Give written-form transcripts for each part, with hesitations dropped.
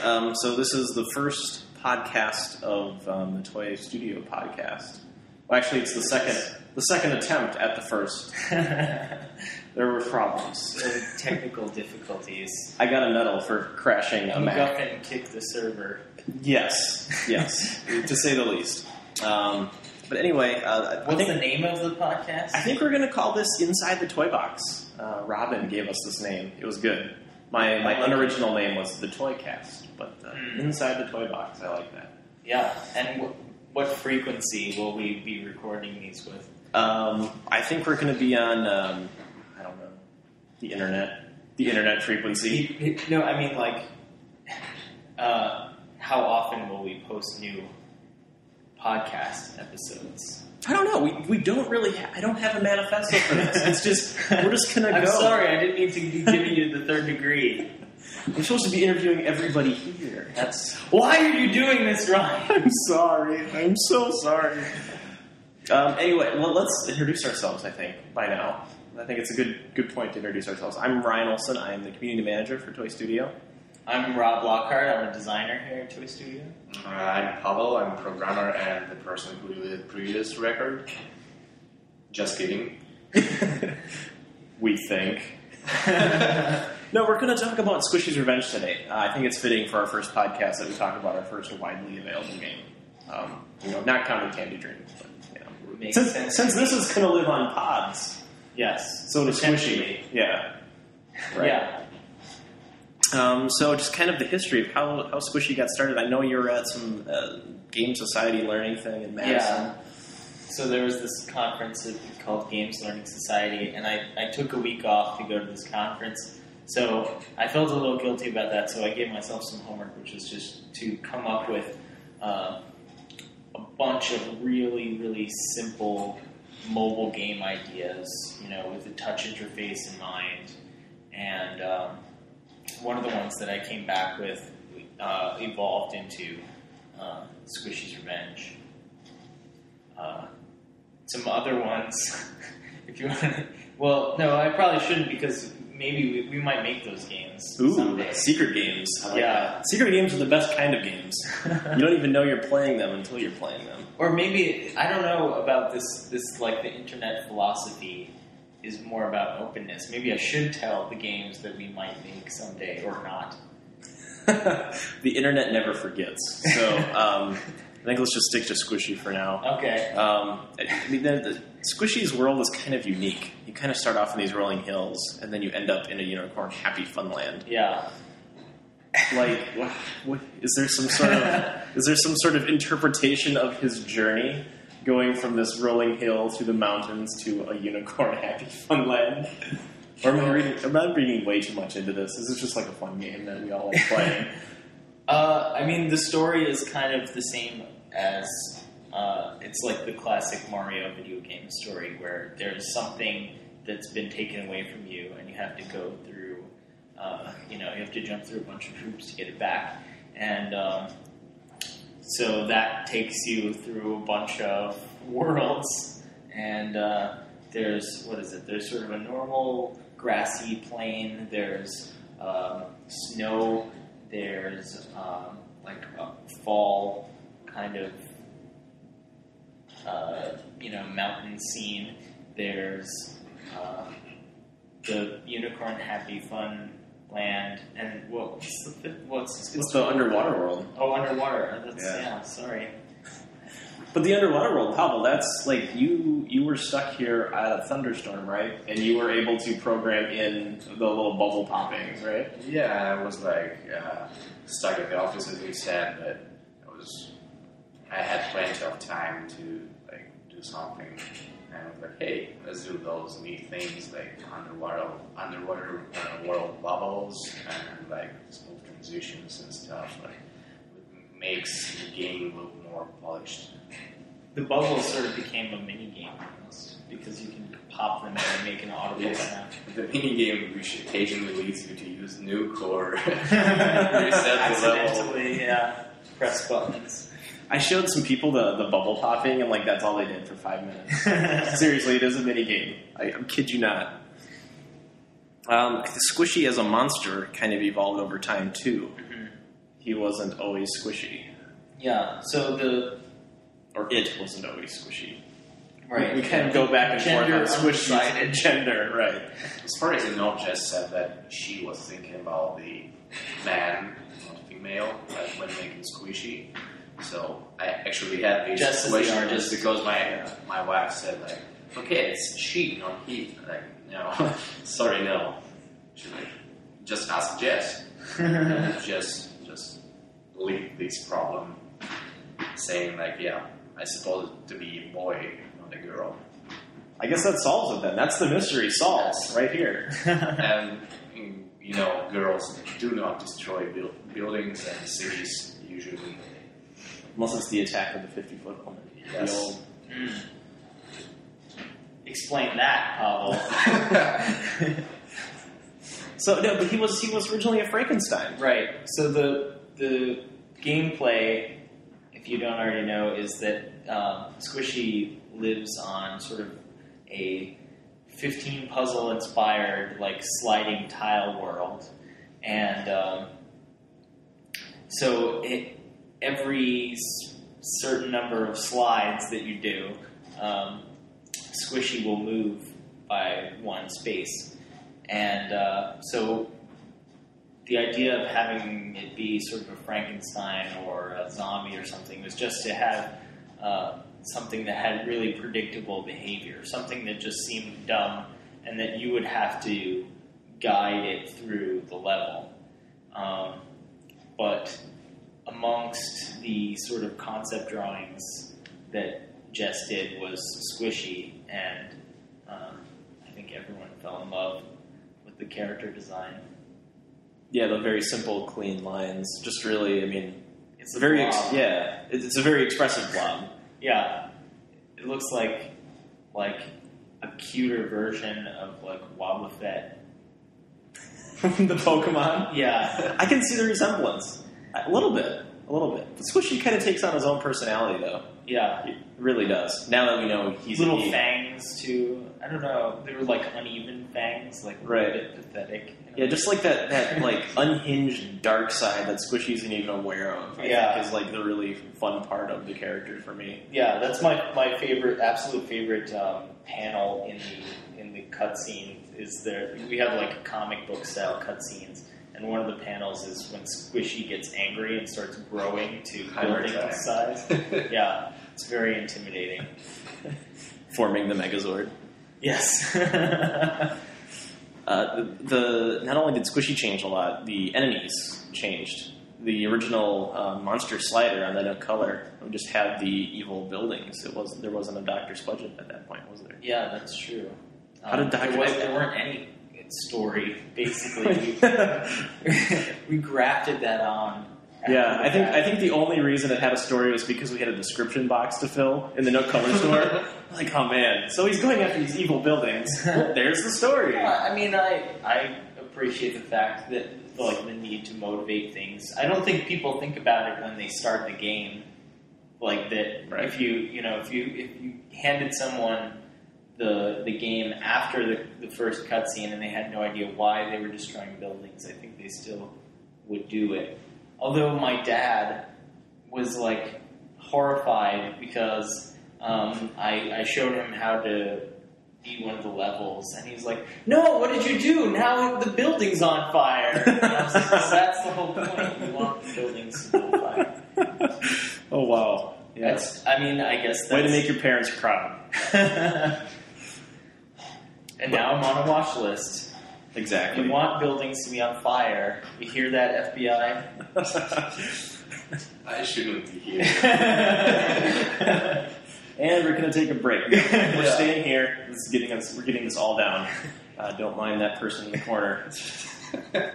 So this is the first podcast of the Toy Studio podcast. Well, actually, it's the second attempt at the first. There were problems. Technical difficulties. I got a medal for crashing a Mac. MacGuffin kicked the server. Yes, to say the least. But anyway, what's the name of the podcast? I think we're going to call this Inside the Toy Box. Robin gave us this name. It was good. My unoriginal name was The Toy Cast, but Inside the Toy Box, I like that. Yeah, and what frequency will we be recording these with? I think we're going to be on, I don't know, the internet frequency. No, I mean, like, how often will we post new podcast episodes? I don't know. We don't really. I don't have a manifesto for this. It's just we're just gonna go. I'm sorry, I didn't mean to be giving you the third degree. I'm supposed to be interviewing everybody here. Why are you doing this, Ryan? I'm sorry. I'm so sorry. Anyway, well, let's introduce ourselves. I think by now, I think it's a good point to introduce ourselves. I'm Ryan Olson. I am the community manager for Toy Studio. I'm Rob Lockhart. I'm a designer here at Toy Studio. I'm Pavel. I'm a programmer and the person who did the previous record. Just kidding. We think. No, we're going to talk about Squishy's Revenge today. I think it's fitting for our first podcast that we talk about our first widely available game. Not counting Candy Dream. But, since this is going to live on pods. Yes. So does Squishy. Yeah. Right. Yeah. So just kind of the history of how Squishy got started. I know you were at some Game Society Learning thing in Madison. Yeah. So there was this conference called Games Learning Society, and I took a week off to go to this conference. So I felt a little guilty about that, so I gave myself some homework, which was just to come up with a bunch of really, really simple mobile game ideas, with a touch interface in mind. And one of the ones that I came back with evolved into Squishy's Revenge. Some other ones, if you want to... Well, no, I probably shouldn't because maybe we might make those games someday. Secret games. Like that. Secret games are the best kind of games. You don't even know you're playing them until you're playing them. Or maybe, I don't know about this like the internet philosophy is more about openness. Maybe I should tell the games that we might make someday, or not. The internet never forgets. So, I think let's just stick to Squishy for now. Okay. The Squishy's world is kind of unique. You kind of start off in these rolling hills, and then you end up in a unicorn happy fun land. Yeah. Like, what is there some sort of interpretation of his journey? Going from this rolling hill through the mountains to a unicorn happy fun land? Or am I reading way too much into this? This is just like a fun game that we all like playing. I mean, the story is kind of the same as... it's like the classic Mario video game story where there's something that's been taken away from you and you have to go through... you have to jump through a bunch of hoops to get it back. And... so that takes you through a bunch of worlds, and there's There's sort of a normal grassy plain. There's snow. There's like a fall kind of mountain scene. There's the unicorn happy fun land, and what's the underwater world? Oh, underwater. Sorry. But the underwater world, Pavel, that's like you were stuck here at a thunderstorm, right? And you were able to program in the little bubble poppings, right? Yeah, I was like stuck at the office as we said, but I had plenty of time to like do something. And I was like, hey, let's do those neat things like underwater world bubbles and like smooth transitions and stuff. Like it makes the game look more polished. The bubbles sort of became a mini game almost because you can pop them and make an audible sound. The mini game which occasionally leads you to use nuke or reset the level. Accidentally, press buttons. I showed some people the bubble popping, and like that's all they did for 5 minutes. Seriously, it is a mini game. I kid you not. Squishy as a monster kind of evolved over time too. Mm-hmm. he wasn't always squishy. Yeah, so Or it wasn't always squishy. right. We kind of go back and Gender forth on squishy undecided. gender, right. As far as I know, Jess said that she was thinking about the man, not female, when making squishy. So I actually had this Jess is the question artist. just because my wife said like, okay, it's she, not he. Like, no, sorry, no. She's like, just ask Jess. And just leave this problem, saying like, yeah, I suppose to be a boy, not a girl. I guess that solves it then. That's the mystery solved right here. And you know, girls do not destroy buildings and cities usually. Unless it's the attack of the 50-foot woman. Yes. The old... Explain that, Pavel. So no, but he was originally a Frankenstein. Right. So the gameplay, if you don't already know, is that Squishy lives on sort of a 15 puzzle inspired like sliding tile world, and so every certain number of slides that you do, Squishy will move by one space. And so the idea of having it be sort of a Frankenstein or a zombie or something was just to have something that had really predictable behavior, something that just seemed dumb and that you would have to guide it through the level. But amongst the sort of concept drawings that Jess did was Squishy, and I think everyone fell in love with the character design. Yeah, the very simple, clean lines. Just really, I mean, It's a very blob. it's a very expressive blob. Yeah, it looks like a cuter version of like Wobbuffet. The Pokemon. Yeah, I can see the resemblance. A little bit. But Squishy kind of takes on his own personality, though. yeah. It really does. Now that we know he's Little a he. fangs too. I don't know. They were like uneven fangs, like a Right. little bit pathetic. Yeah, just like that like unhinged dark side that Squishy isn't even aware of. I Yeah. think is like the really fun part of the character for me. Yeah, that's my favorite, absolute favorite panel in the cutscene. Is there? We have like comic book style cutscenes, and one of the panels is when Squishy gets angry and starts growing to building Hyper size. Yeah, it's very intimidating. Forming the Megazord. Yes. The not only did Squishy change a lot, the enemies changed. The original monster slider on the No Color just had the evil buildings. There wasn't a Dr. Spudget at that point, was there? Yeah, that's true. How did Dr. There weren't any story. Basically, we grafted that on. Yeah, I think the only reason it had a story was because we had a description box to fill in the No Color store. Like, oh man, so he's going after these evil buildings. Well, there's the story. I mean, I appreciate the fact that like the need to motivate things. I don't think people think about it when they start the game. Like that, Right. if you handed someone the game after the first cutscene and they had no idea why they were destroying buildings, I think they still would do it. Although my dad was like horrified because I showed him how to beat one of the levels, and he's like, "No, what did you do? Now the building's on fire." And I was like, "That's the whole point. You want the buildings to be on fire." Oh wow. Yeah. I guess that's... Way to make your parents proud. And now I'm on a watch list. Exactly. You want buildings to be on fire. You hear that, FBI? I shouldn't be here. And we're going to take a break. We're Yeah. staying here. We're getting this all down. Don't mind that person in the corner.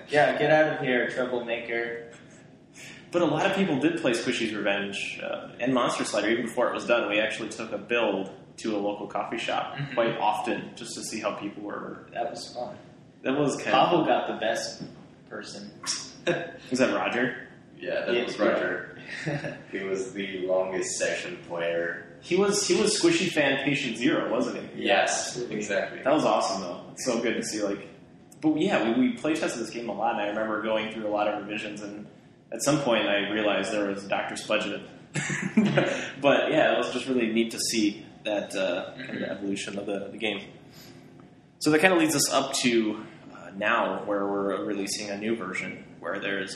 Yeah, get out of here, troublemaker. But a lot of people did play Squishy's Revenge and Monster Slider. Even before it was done, we actually took a build to a local coffee shop quite often just to see how people were. That was fun. That was kind Pavel got the best person. Was that Roger? Yeah, that was Roger. He was the longest session player. He was Squishy fan patient 0, wasn't he? Yes, absolutely. exactly. That was awesome though. It's so good to see like. But yeah, we play tested this game a lot, and I remember going through a lot of revisions and at some point I realized there was Dr. Spudget. But yeah, it was just really neat to see that kind of evolution of the game. So that kind of leads us up to now, where we're releasing a new version, where there's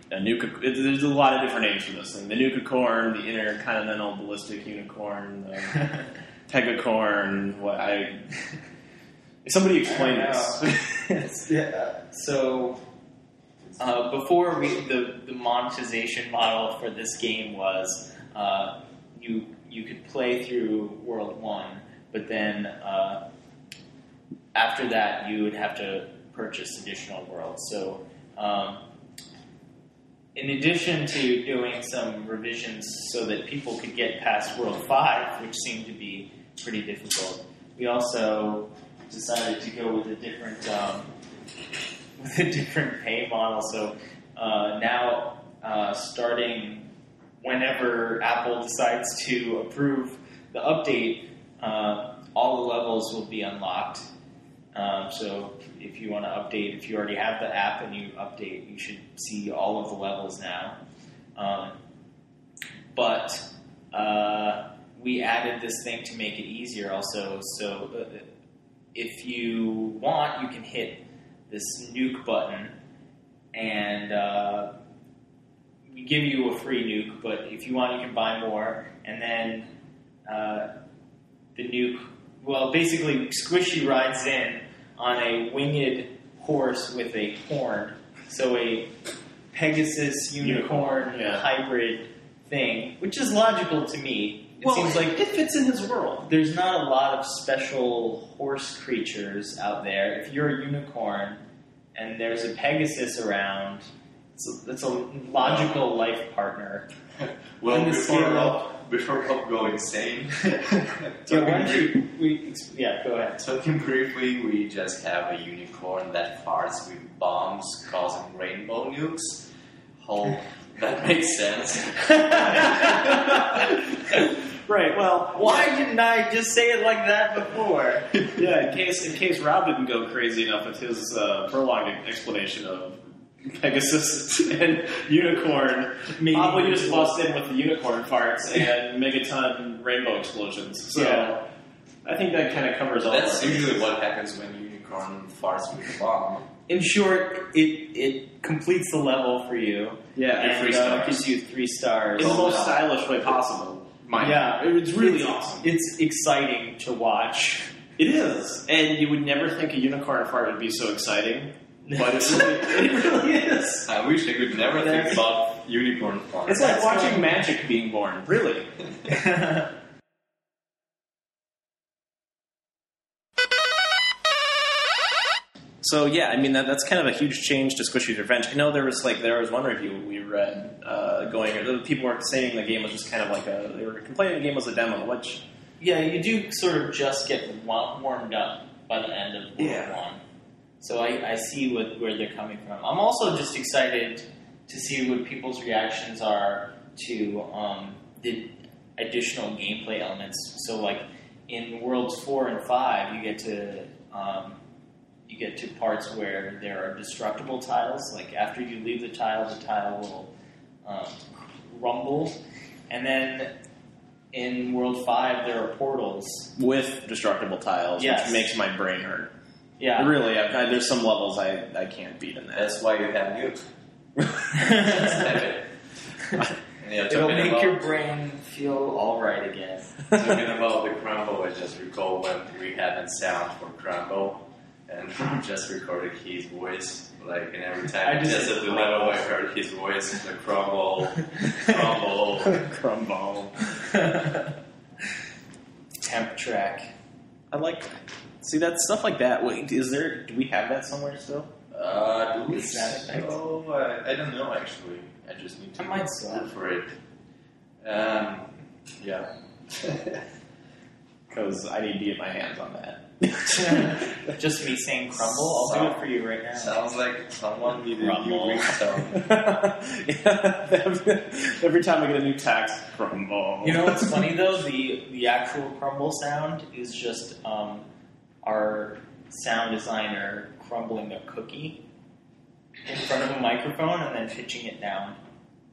there's a lot of different names for this thing. The Nuka-Corn, the Intercontinental Ballistic Unicorn, the Pegacorn. Somebody explain this. So before the monetization model for this game was you could play through World 1, but then after that you would have to purchase additional worlds. So in addition to doing some revisions so that people could get past World 5, which seemed to be pretty difficult, we also decided to go with a different pay model. So now, starting whenever Apple decides to approve the update, all the levels will be unlocked. So if you want to update, if you already have the app and you update, you should see all of the levels now. But we added this thing to make it easier also. So if you want, you can hit this nuke button, and we give you a free nuke, but if you want, you can buy more. And then the nuke, well, basically Squishy rides in on a winged horse with a horn. So a Pegasus unicorn hybrid thing, which is logical to me. It seems like it fits in his world. There's not a lot of special horse creatures out there. If you're a unicorn and there's a Pegasus around, it's a logical life partner. Well, before Rob go insane, go ahead. Talking briefly, we just have a unicorn that farts with bombs causing rainbow nukes. Hope that makes sense. Right, well, why didn't I just say it like that before? Yeah, in case Rob didn't go crazy enough with his prolonged explanation of Pegasus and unicorn, we'll just bust in with the unicorn farts and megaton rainbow explosions. So I think that kind of covers all. That's usually what happens when unicorn farts with a bomb. In short, it completes the level for you. Yeah, and it gives you 3 stars. In the most stylish way possible. It's really awesome. It's exciting to watch. It is. And you would never think a unicorn fart would be so exciting. But it really is. I wish I could never think about unicorn farts. It's like watching magic being born. Really. So yeah, I mean that's kind of a huge change to Squishy's Revenge. I know there was one review we read people were saying the game was just kind of like they were complaining the game was a demo, which you do sort of just get warmed up by the end of World 1. So I see where they're coming from. I'm also just excited to see what people's reactions are to the additional gameplay elements. So like in Worlds 4 and 5, you get to parts where there are destructible tiles. Like after you leave the tile will rumble. And then in World 5, there are portals with destructible tiles, which makes my brain hurt. Yeah, really. There's some levels I can't beat in that. That's why you have nuke. It'll make your brain feel all right again. Talking about the Crumble, I just recall when we had a sound for Crumble, and just recorded his voice. Like, and every time I just at the level I heard his voice, the Crumble, Crumble. Temp track. I like that. See, that stuff like that. Wait, do we have that somewhere still? Do we? I don't know, actually. I just need to look for it. Yeah. Because I need to get my hands on that. Just me saying crumble? I'll do it for you right now. Sounds like someone needed a new ringtone. Every time I get a new text, crumble. You know what's funny though? The actual crumble sound is just our sound designer crumbling a cookie in front front of a microphone and then pitching it down.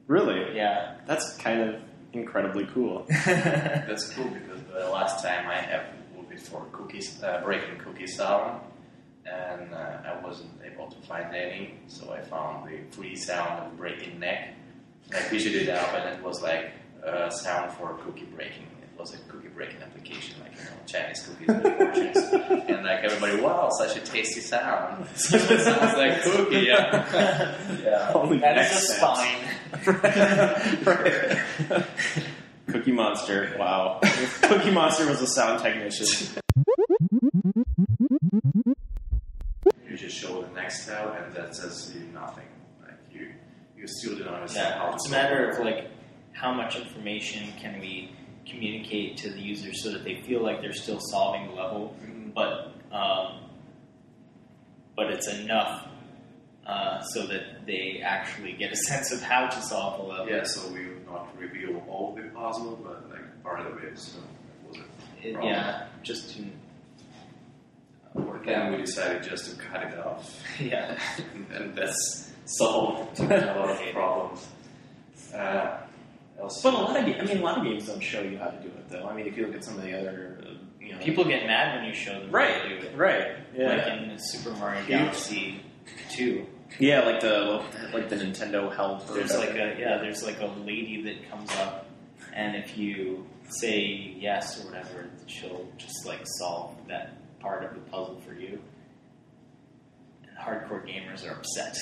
Really? Yeah. That's kind of incredibly cool. That's cool because the last time I have looked for cookies, breaking cookie sound, and I wasn't able to find any, so I found the free sound of breaking neck. I pitched it up, and it was like a sound for cookie breaking. It was a cookie breaking application, like Chinese cookies with fortunes. And like everybody, wow, such a tasty sound. So it sounds like cookie, yeah. Yeah. Holy That neck is a snaps. spine. Right. Cookie Monster, wow. Cookie Monster was a sound technician. You just show the next step, and that says you nothing. Like you still don't understand how to It's a solve matter it. of like how much information can we communicate to the user so that they feel like they're still solving the level, but it's enough so that they actually get a sense of how to solve the level. Yeah, so we will not reveal all the puzzle, but like part of it. So it was a problem. Yeah, just to work Then out. we decided just to cut it off, Yeah. and that's solved a lot of problems. Also, But a lot of games don't show you how to do it, though. I mean, if you look at some of the other, People get mad when you show them how to do it. right, yeah, Like in Super Mario Galaxy 2. yeah, like the Nintendo Help. There's like a lady that comes up, and if you say yes or whatever, she'll just like solve that part of the puzzle for you. And hardcore gamers are upset.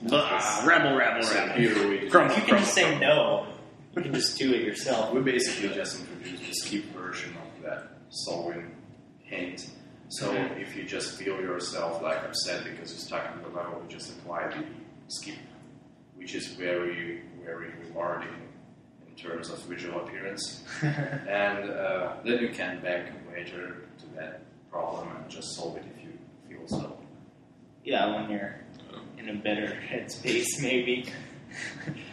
Rabble. here we Grump. You can just say no. You can just do it yourself. We basically just introduced the skip version of that solving hint. So if you just feel yourself like upset because you're stuck in the level, you just apply the skip, which is very, very rewarding in terms of visual appearance. And then you can back later to that problem and just solve it if you feel so. Yeah, when you're in a better headspace, maybe.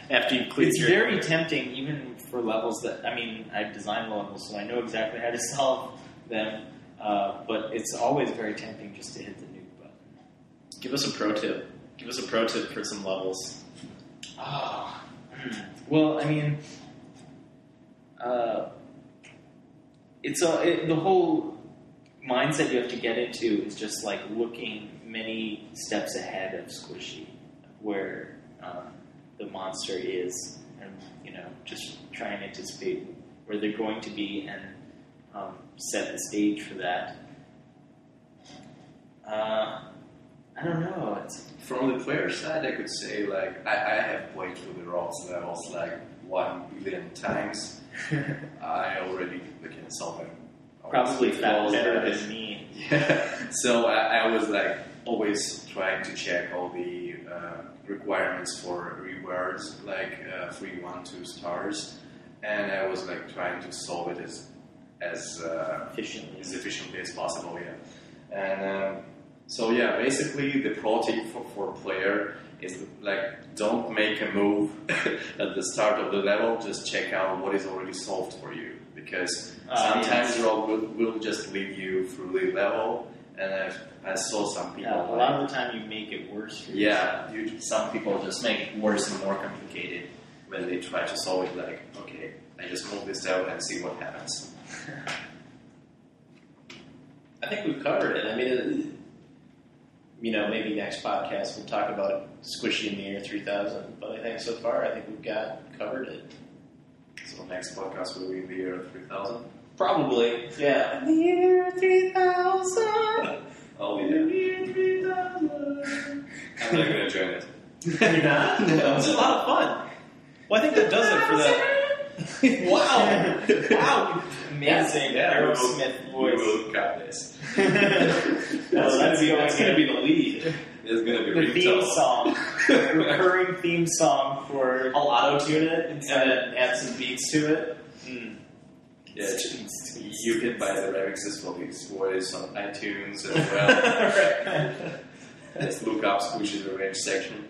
After you clear It's very tempting, even for levels that, I've designed the levels, so I know exactly how to solve them, but it's always very tempting just to hit the nuke button. Give us a pro tip. Give us a pro tip for some levels. Oh. Well, the whole mindset you have to get into is just like looking many steps ahead of Squishy, where the monster is, and just try and anticipate where they're going to be and set the stage for that. I don't know. From the player side, I could say like I have played through the Rocks levels like 1 billion times. I already can solve them. Probably Always better guys. than me. Yeah. So I was like always trying to check all the requirements for rewards, like 3, 1, 2 stars, and I was like trying to solve it as efficiently as possible. Yeah, and so yeah, basically the pro tip for player is like don't make a move at the start of the level. Just check out what is already solved for you, because sometimes rogue will just lead you through the level. And I saw some people. Yeah, a lot of the time you make it worse for yourself. Yeah, some people just make it worse and more complicated when they try to solve it. Like, okay, I just move this out and see what happens. I think we've covered it. Maybe next podcast we'll talk about Squishy in the Year 3000. But I think so far, I think we've covered it. So next podcast will be the year 3000. Probably, yeah. The Year 3000. Oh yeah. The year 3000. I'm not gonna join it. You're not? No. It's a lot of fun. Well, I think that does it for that. Wow. Amazing Aerosmith voice. We will cut this. That's going to be the lead. It's gonna be The theme ringtone. song. Recurring theme song for... I'll auto-tune it and add some beats to it. Yeah, you can buy the remixes for his voice on iTunes as well. Just look up Squishy's Revenge section.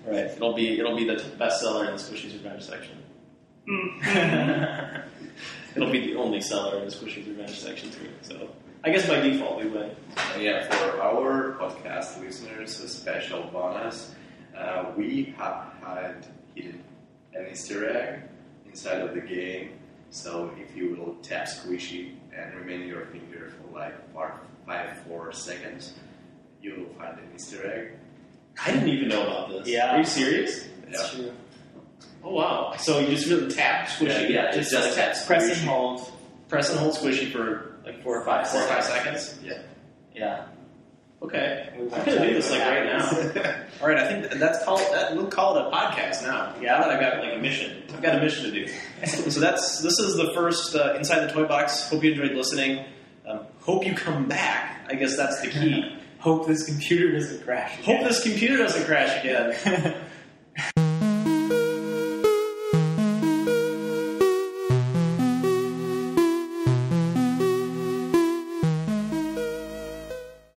Right. It'll be the bestseller in the Squishy's Revenge section. It'll be the only seller in the Squishy's Revenge section too. So I guess by default we win. And yeah, for our podcast listeners, a special bonus. we have had hidden an Easter egg inside of the game. So if you will tap Squishy and remain your finger for like 4 seconds, you will find an Easter egg. I didn't even know about this. Yeah. Are you serious? That's true. Oh wow! So you just really tap Squishy? Yeah, just just tap Press and Squishy. hold Press and hold Squishy for like 4 or 5 4 or seconds. 5 seconds. Yeah. Okay, We I'm won't gonna tell do you this what like right happens. now. All right, I think we'll call it a podcast now. Yeah. Now that I've got like a mission. I've got a mission to do. So this is the first Inside the Toy Box. Hope you enjoyed listening. Hope you come back. I guess that's the key. Hope this computer doesn't crash. Hope this computer doesn't crash again.